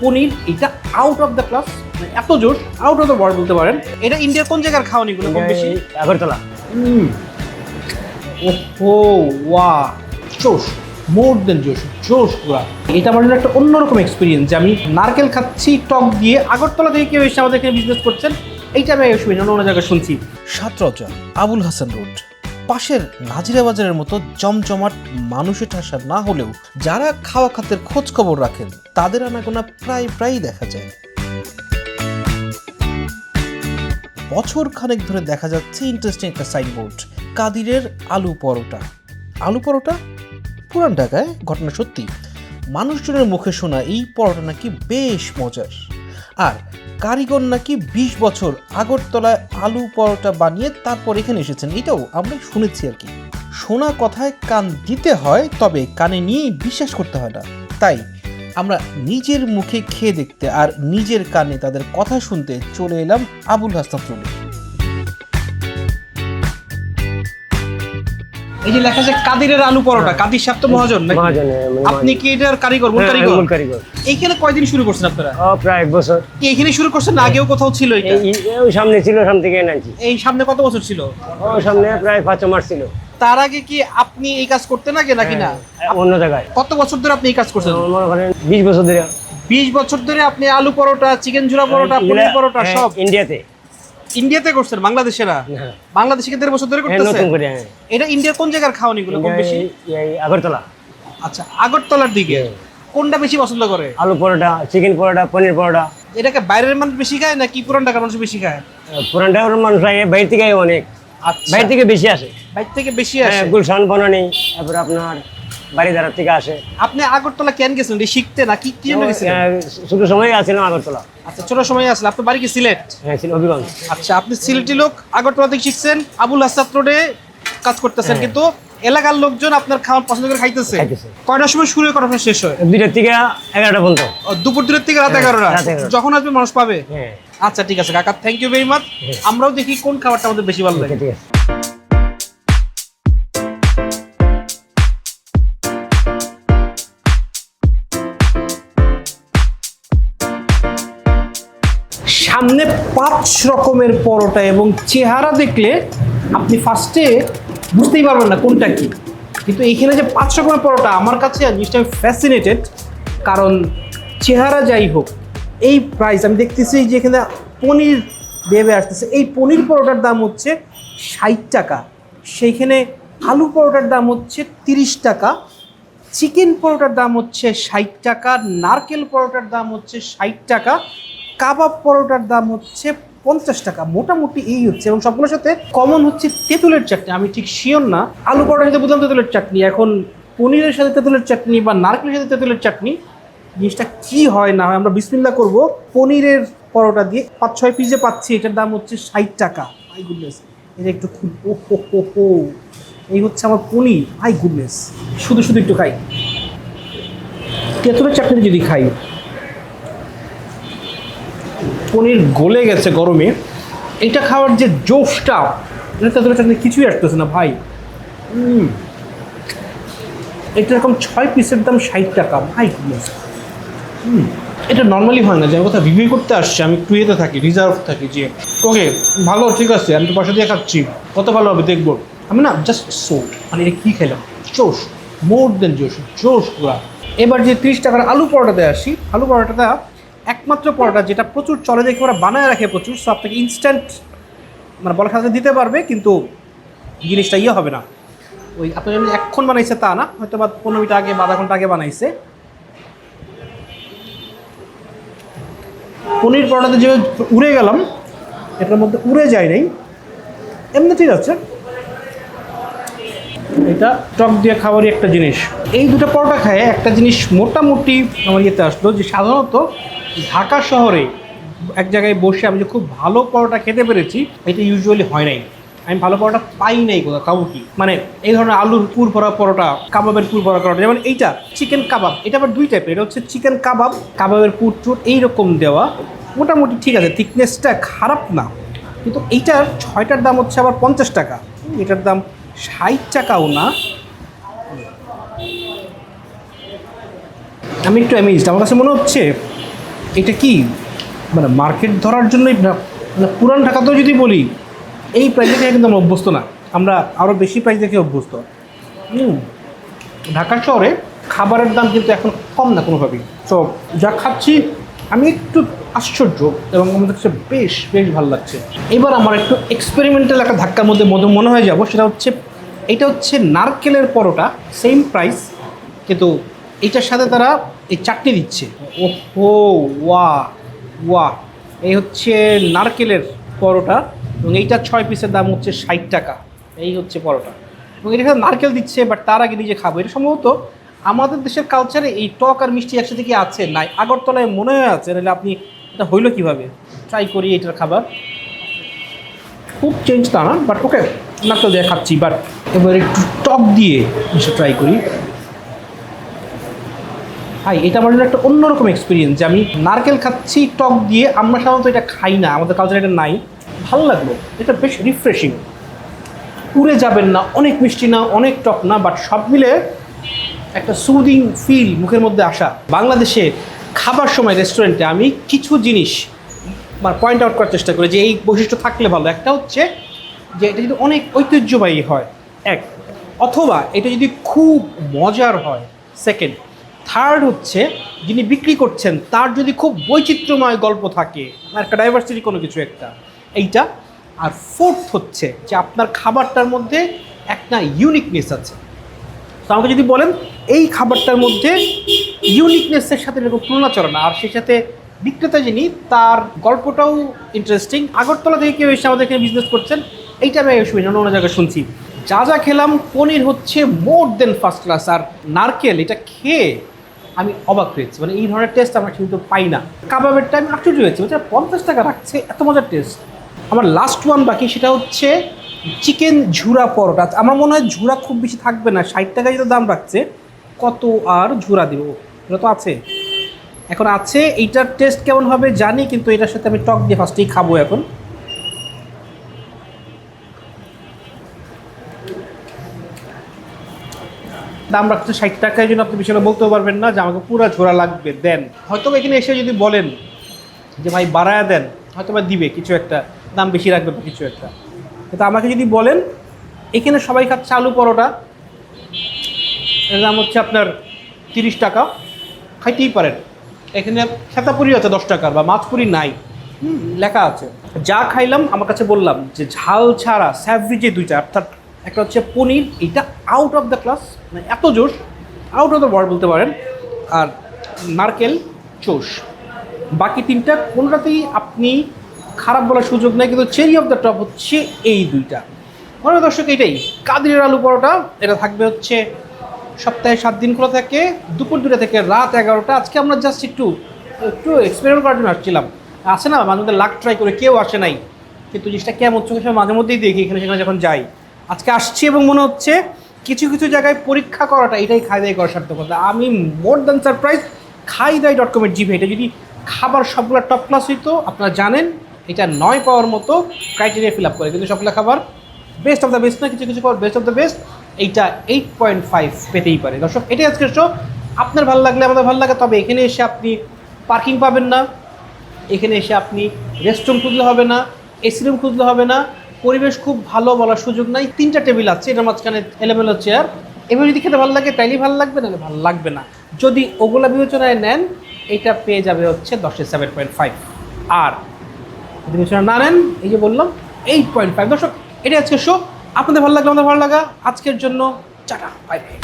পনির এটা out of the class, মানে এত জোর, আউট অফ দ্য ওয়ার্ল্ড বলতে পারেন। এটা ইন্ডিয়ার কোন জায়গার খাওয়ানি গুলো কম বেশি? আগরতলা। ওহো ওয়া, জোশ, মোর দেন জোশ, জোশ পুরা। এটা আমার জন্য একটা অন্যরকম এক্সপিরিয়েন্স যে আমি নারকেল খাচ্ছি টক দিয়ে। আগরতলা থেকে কেউ এসে আমাদের এখানে বিজনেস করছেন, এইটা আমি শুনি অন্য জায়গায় শুনছি। সাতরচা, আবুল হাসান রোড পাশের নাজিরা বাজারের মতো জমজমাট মানুষের ঠাসা না হলেও যারা খাওয়া খাতের খোঁজ খবর রাখেন তাদের আনাগোনা প্রায়ই দেখা যায়। বছর খানেক ধরে দেখা যাচ্ছে ইন্টারেস্টিং একটা সাইনবোর্ড, কাদিরের আলু পরোটা। আলু পরোটা পুরান ঢাকায়, ঘটনা সত্যি। মানুষজনের মুখে শোনা এই পরোটা নাকি বেশ মজার, আর কারিগর নাকি 20 বছর আগরতলায় আলু পরোটা বানিয়ে তারপর এখানে এসেছেন। এটাও আমরা শুনেছি আর কি। শোনা কথায় কান দিতে হয়, তবে কানে নিয়ে বিশ্বাস করতে হয় না। তাই আমরা নিজের মুখে খেয়ে দেখতে আর নিজের কানে তাদের কথা শুনতে চলে এলাম আবুল হাসান রোডে। এই যে লেখা আছে কাদিরের আলু পরোটা, কাদির সাহেব তো মহাজন নাকি? আপনি কি এটার কারিগর? মূল কারিগর। এইখানে কয়দিন শুরু করছেন আপনারা? প্রায় 1 বছর। কি এইখানে শুরু করছেন না আগেও কোথাও ছিল এটা? ওই সামনে ছিল, সামনে থেকে এনেছি। এই সামনে কত বছর ছিল? সামনে প্রায় 5 মাস ছিল। তার আগে কি আপনি এই কাজ করতেন নাকি না? অন্য জায়গায়। কত বছর ধরে আপনি এই কাজ করছেন? মনে করেন 20 বছর ধরে। 20 বছর ধরে আপনি আলু পরোটা, চিকেন ঝুরা পরোটা, পনির পরোটা সব ইন্ডিয়াতে করছেন? বাংলাদেশে না? বাংলাদেশে 1.5 বছর ধরে করতেছেন। এটা ইন্ডিয়ার কোন জায়গার খাওয়ানি গুলো কম বেশি? আগরতলা। আচ্ছা, আগরতলার দিকে কোনটা বেশি পছন্দ করে? আলু পরোটা, চিকেন পরোটা, পনির পরোটা। এটাকে বাইরের মানুষ বেশি খায় নাকি পুরান ঢাকার মানুষ বেশি খায়? পুরান ঢাকার মানুষ আগে বাইরে থেকে অনেক। আচ্ছা, বাইরে থেকে বেশি আসে। বাইরে থেকে বেশি আসে? গুলশান বনানী, তারপর আপনার বাড়িধারা থেকে আসে। আপনি আগরতলা কেন গেছেন? শিখতে নাকি কি জন্য গেছেন? ছোট সময় আছিলাম আগরতলা। আচ্ছা, ছোট সময় আসলে। আপনার বাড়ি কি সিলেট? হ্যাঁ, হবিগঞ্জ। আচ্ছা, আপনি সিলেটি লোক, আগরতলা থেকে শিখছেন, আবুল হাসান রোডে কাজ করতেছেন, কিন্তু এলাকার লোকজন আপনার খাওয়া পছন্দ করে খাইতেছে। কয়টার সময় শুরু করা শেষ হয়? 2টা থেকে 11টা পর্যন্ত। দুপুর 2টা থেকে রাত 11টা। যখন আসবে মানুষ পাবে। আচ্ছা ঠিক আছে কাকা, থ্যাংক ইউ ভেরি মাচ। আমরাও দেখি কোন খাবারটা আমাদের বেশি ভালো লাগে। ঠিক আছে। সামনে 5 রকমের পরোটা এবং চেহারা দেখলে আপনি ফার্স্টে বুঝতেই পারবেন না কোনটা কি, কিন্তু এইখানে যে 5 রকমের পরোটা, আমার কাছে জিনিসটা আমি ফ্যাসিনেটেড। কারণ চেহারা যাই হোক, এই প্রাইস আমি দেখতেছি যে এখানে পনির ভেবে আসতেছে। এই পনির পরোটার দাম হচ্ছে 60 টাকা, সেইখানে আলু পরোটার দাম হচ্ছে 30 টাকা, চিকেন পরোটার দাম হচ্ছে 60 টাকা, নারকেল পরোটার দাম হচ্ছে 60 টাকা, কাবাব পরোটার দাম হচ্ছে 50 টাকা। মোটামুটি এই হচ্ছে, এবং সবগুলোর সাথে কমন হচ্ছে তেঁতুলের চাটনি। আমি ঠিক শিওর না, আলু পরোটার সাথে বুঝলাম তেঁতুলের চাটনি, এখন পনিরের সাথে তেঁতুলের চাটনি বা নারকেলের সাথে তেঁতুলের চাটনি জিনিসটা কি হয় না হয়। আমরা বিসমিল্লাহ করব। পনিরের পরোটা দিয়ে 5-6 পিস যে পাচ্ছি, এটার দাম হচ্ছে 60 টাকা। মাই গুডনেস, এটা একটু খুব ও এই হচ্ছে আমার পনির। মাই গুডনেস, শুধু একটু খাই। তেঁতুলের চাটনি যদি খাই, পনির গলে গেছে গরমে, এটা খাওয়ার যে জোশটা, এটা তেঁতুলের চাটনি কিছুই আসতেছে না ভাই। এটা এরকম 6 পিসের দাম 60 টাকা। ভাই গুডনেস, এটা নর্মালি হয় না যে আমি কোথাও রিভিউ করতে আসছি, আমি একটু ইয়েতে থাকি, রিজার্ভ থাকি যে ওকে ভালো ঠিক আছে, আমি তো পয়সা দিয়ে খাচ্ছি, কত ভালো হবে দেখবো। আমি না জাস্ট মানে এটা কী খেলাম, জোশ, মোর দেন জোশ পুরা। এবার যে 30 টাকার আলু পরোটাতে আসি, আলু পরোটাটা একমাত্র পরোটা যেটা প্রচুর চলে, দেখে ওরা বানায় রাখে প্রচুর, সব থেকে ইনস্ট্যান্ট মানে বলা খাতে দিতে পারবে, কিন্তু জিনিসটা ইয়ে হবে না। ওই আপনার যেমন এক্ষণ বানাইছে তা না, হয়তো বা 15 মিনিট আগে বা আধা ঘন্টা আগে বানাইছে। পনির পরোটাতে যে উড়ে গেলাম, এটার মধ্যে উড়ে যায় নাই, এমনি ঠিক আছে। এটা টক দিয়ে খাওয়ারই একটা জিনিস। এই দুটো পরোটা খায় একটা জিনিস মোটামুটি আমার ইয়েতে আসলো, যে সাধারণত ঢাকা শহরে এক জায়গায় বসে আমি যে খুব ভালো পরোটা খেতে পেরেছি, এটা ইউজুয়ালি হয় নাই। আমি ভালো পরোটা পাই নাই কোথাও, খাবো কি মানে এই ধরনের আলুর পুর ভরা পরোটা, কাবাবের পুর ভরা পরোটা, যেমন এইটা চিকেন কাবাব, এটা আবার 2 টাইপের। এটা হচ্ছে চিকেন কাবাব, কাবাবের পুর টুর এইরকম দেওয়া, মোটামুটি ঠিক আছে, থিকনেসটা খারাপ না। কিন্তু এইটার 6টার দাম হচ্ছে আবার 50 টাকা, এটার দাম 60 টাকাও না। আমি একটু অ্যামেজড, আমার কাছে মনে হচ্ছে এটা কি মানে মার্কেট ধরার জন্যই মানে পুরান ঢাকাতেও যদি বলি এই প্রাইস দেখে কিন্তু আমরা অভ্যস্ত না, আমরা আরও বেশি প্রাইস দেখে অভ্যস্ত। ঢাকা শহরে খাবারের দাম কিন্তু এখন কম না কোনোভাবেই। তো যা খাচ্ছি আমি একটু আশ্চর্য এবং আমাদের কাছে বেশ বেশ ভালো লাগছে। এবার আমার একটু এক্সপেরিমেন্টাল একটা ধাক্কার মধ্যে মনে হয়ে যাব, সেটা হচ্ছে এটা হচ্ছে নারকেলের পরোটা, সেম প্রাইস, কিন্তু এটার সাথে তারা এই চাটনি দিচ্ছে। ওহো, ওয়া ওয়া, এই হচ্ছে নারকেলের পরোটা এবং এইটা 6 পিসের দাম হচ্ছে 60 টাকা। এই হচ্ছে পরোটা এবং এটা নারকেল দিচ্ছে, বাট তার আগে নিজে খাবো। এটা সম্ভবত আমাদের দেশের কালচারে এই টক আর মিষ্টি একসাথে কি আছে নাই, আগরতলায় মনে হয় আছে, নাহলে আপনি এটা হইলো কীভাবে। ট্রাই করি এটার খাবার, খুব চেঞ্জ তা না, বাট ওকে নারকেল দিয়ে খাচ্ছি। বাট এবার একটু টক দিয়ে এসে ট্রাই করি। হাই, এটা আমার জন্য একটা অন্যরকম এক্সপিরিয়েন্স যে আমি নারকেল খাচ্ছি টক দিয়ে। আমরা সাধারণত এটা খাই না, আমাদের কালচারে এটা নাই। ভালো লাগলো, এটা বেশ রিফ্রেশিং। পুড়ে যাবেন না, অনেক মিষ্টি না, অনেক টক না, বাট সব মিলে একটা সুদিং ফিল মুখের মধ্যে আসা। বাংলাদেশে খাবার সময় রেস্টুরেন্টে আমি কিছু জিনিস পয়েন্ট আউট করার চেষ্টা করি যে এই বৈশিষ্ট্য থাকলে ভালো। একটা হচ্ছে যে এটা যদি অনেক ঐতিহ্যবাহী হয়, এক, অথবা এটা যদি খুব মজার হয়, সেকেন্ড, থার্ড হচ্ছে যিনি বিক্রি করছেন তার যদি খুব বৈচিত্র্যময় গল্প থাকে, একটা ডাইভার্সিটি কোনো কিছু একটা, এইটা। আর ফোর্থ হচ্ছে যে আপনার খাবারটার মধ্যে একটা ইউনিকনেস আছে। তো আমাকে যদি বলেন এই খাবারটার মধ্যে ইউনিকনেসের সাথে এরকম তুলনা চলে না, আর সেই সাথে বিক্রেতা যিনি তার গল্পটাও ইন্টারেস্টিং। আগরতলা থেকে কেউ এসে আমাদের এখানে বিজনেস করছেন, এইটা আমি শুনি না, অন্য জায়গায় শুনছি। যা যা খেলাম, পনির হচ্ছে মোর দেন ফার্স্ট ক্লাস, আর নারকেল এটা খেয়ে আমি অবাক হয়েছি। মানে এই ধরনের টেস্ট আমরা কিন্তু পাই না। কাবাবেরটা আমি আশ্চর্য হয়েছি, 50 টাকা রাখছে, এত মজার টেস্ট। আমার লাস্ট ওয়ান বাকি, সেটা হচ্ছে চিকেন ঝুরা পরোটা। আমার মনে হয় ঝুরা খুব বেশি থাকবে না, 60 টাকা যেটা দাম রাখছে, কত আর ঝুরা দিব, এটা তো আছে, এখন আছে। এইটার টেস্ট কেমন হবে জানি, কিন্তু এটার সাথে আমি টক দিয়ে ফার্স্টেই খাবো। এখন দাম রাখছে 60 টাকা, এই জন্য আপনি বিষয়টা বলতেও পারবেন না যে আমাকে পুরো ঝোরা লাগবে দেন। হয়তো এখানে এসে যদি বলেন যে ভাই বাড়ায়া দেন, হয়তো বা দিবে কিছু একটা, দাম বেশি রাখবে বা কিছু একটা। কিন্তু আমাকে যদি বলেন এখানে সবাই খাচ্ছে আলু পরোটা, এর দাম হচ্ছে আপনার 30 টাকা, খাইতেই পারেন। এখানে খেতাপুরি আছে 10 টাকার, বা মাছপুরি নাই, লেখা আছে। যা খাইলাম আমার কাছে বললাম যে ঝাল ছাড়া স্যাভরি যে দুইটা, অর্থাৎ একটা হচ্ছে পনির, এটা আউট অফ দ্য ক্লাস, মানে এত জোশ, আউট অফ দ্য ওয়ার্ল্ড বলতে পারেন। আর নারকেল চোষ, বাকি তিনটা কোনোটাতেই আপনি খারাপ বলার সুযোগ নেই, কিন্তু চেরি অফ দ্য টপ হচ্ছে এই দুইটা। মনে দর্শক, এটাই কাদিরের আলু পরোটা। এটা থাকবে হচ্ছে সপ্তাহে 7 দিন খোলা থাকে, দুপুর 2টা থেকে রাত 11টা। আজকে আমরা জাস্ট একটু এক্সপেরিমেন্ট করার জন্য আসছিলাম। আসে না মাঝে মধ্যে লাক ট্রাই করে, কেউ আসে নাই, কিন্তু জিনিসটা কেমন চোখের সামনে মাঝে মধ্যেই দেখি এখানে সেখানে যখন যাই। আজকে আসছি এবং মনে হচ্ছে কিছু কিছু জায়গায় পরীক্ষা করাটা, এটাই খাই দাই করার সার্থকতা। আমি মোর দ্যান সারপ্রাইজ, খাইদাই.com-এর জিভে এটা যদি খাবার সবগুলো টপ ক্লাস হইতো, আপনারা জানেন এটা 9 পাওয়ার মতো ক্রাইটেরিয়া ফিল আপ করে, কিন্তু সবগুলো খাবার বেস্ট অফ দ্য বেস্ট না, কিছু কিছু খাবার বেস্ট অফ দ্য বেস্ট। এইটা 8.5 পেতেই পারে। দর্শক, এটাই আজকের শো। আপনার ভালো লাগলে আমাদের ভালো লাগে, তবে এখানে এসে আপনি পার্কিং পাবেন না, এখানে এসে আপনি রেস্টরুম খুঁজলে হবে না, এসি রুম খুঁজলে হবে না, পরিবেশ খুব ভালো বলার সুযোগ নাই। 3টা টেবিল আছে, এটার মাঝখানে এলোমেলো চেয়ার। এবার যদি খেতে ভালো লাগে তাইলেই ভালো লাগবে, নাহলে ভালো লাগবে না। যদি ওগুলা বিবেচনায় নেন, এটা পেয়ে যাবে হচ্ছে 10-এ 7.5, আর যদি বিবেচনা না নেন, এই যে বললাম 8.5। দর্শক, এটাই আজকের শো। আপনাদের ভালো লাগলে আমাদের ভালো লাগা। আজকের জন্য টাটা, বাই বাই।